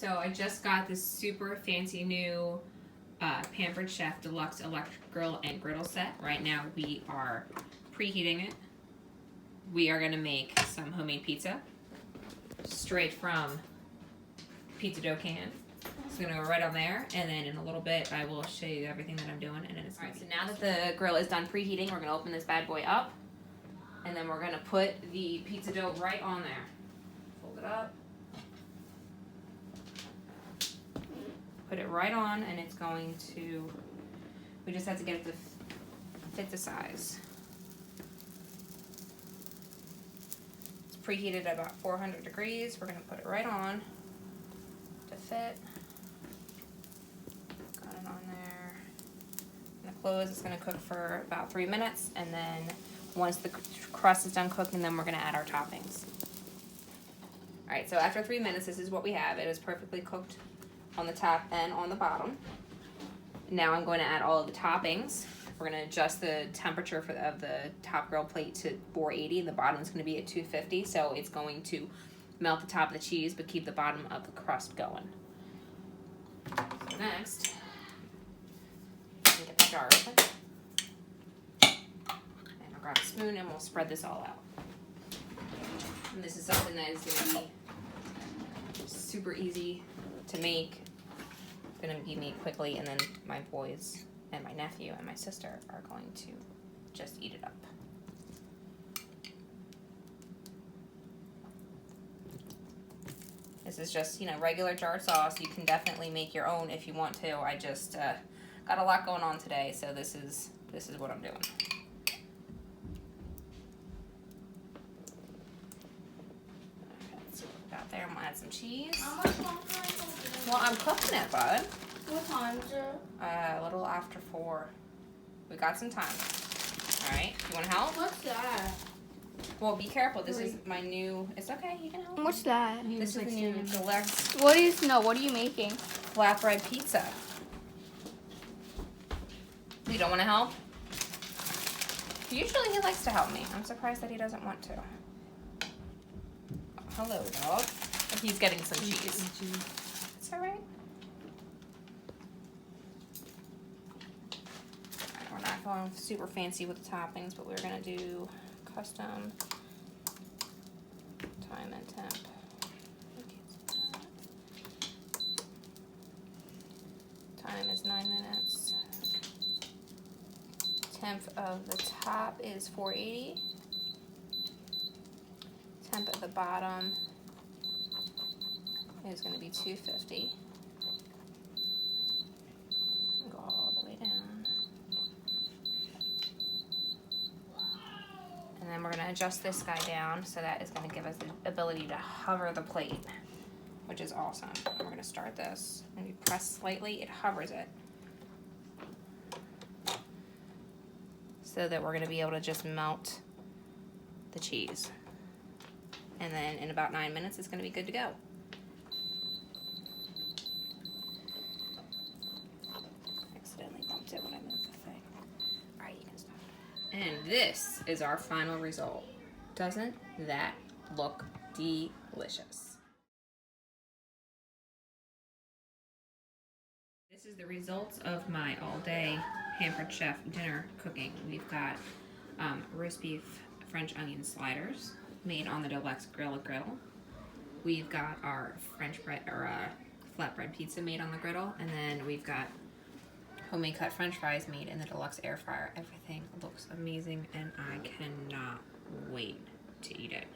So I just got this super fancy new Pampered Chef Deluxe Electric Grill and Griddle set. Right now we are preheating it. We are gonna make some homemade pizza straight from pizza dough can. It's gonna go right on there, and then in a little bit I will show you everything that I'm doing, and then it's all right. So now that the grill is done preheating, we're gonna open this bad boy up, and then we're gonna put the pizza dough right on there. Fold it up, put it right on, and it's going to. We just have to get it to fit the size. It's preheated at about 400 degrees. We're gonna put it right on to fit. On there. I'm gonna close. It's gonna cook for about 3 minutes, and then once the crust is done cooking, then we're gonna add our toppings. All right, so after 3 minutes, this is what we have. It is perfectly cooked on the top and on the bottom. Now I'm going to add all of the toppings. We're gonna adjust the temperature of the top grill plate to 480, and the bottom is gonna be at 250, so it's going to melt the top of the cheese, but keep the bottom of the crust going. So next, get the jar open, and I'll grab a spoon and we'll spread this all out. And this is something that is going to be super easy to make. It's going to be made quickly, and then my boys and my nephew and my sister are going to just eat it up. This is just, regular jarred sauce. You can definitely make your own if you want to. I just got a lot going on today, so this is what I'm doing. Okay, let's see what we got there. I'm gonna add some cheese. How much longer are you cooking? Well, I'm cooking it, bud. What time is it? A little after 4. We got some time. All right, you want to help? What's that? Well, be careful. This is my new. It's okay. You can help. What's that? This is the new deluxe What are you making? flatbread pizza. You don't want to help? Usually he likes to help me. I'm surprised that he doesn't want to. Oh, hello, dog. He's getting some cheese. It's all right. Alright, we're not going super fancy with the toppings, but we're going to do custom time and temp. Time is 9 minutes. Temp of the top is 480. Temp at the bottom is going to be 250. Go all the way down. And then we're going to adjust this guy down, so that is going to give us the ability to hover the plate, which is awesome. We're going to start this, and you press slightly, it hovers it. So that we're going to be able to just melt the cheese. And then in about 9 minutes, it's going to be good to go. Accidentally bumped it when I moved the thing. All right, you can stop. And this is our final result. Doesn't that look delicious? This is the results of my all-day Pampered Chef dinner cooking. We've got roast beef French onion sliders made on the deluxe griddle. We've got our French bread or flatbread pizza made on the griddle, and then we've got homemade cut French fries made in the deluxe air fryer. Everything looks amazing, and I cannot wait to eat it.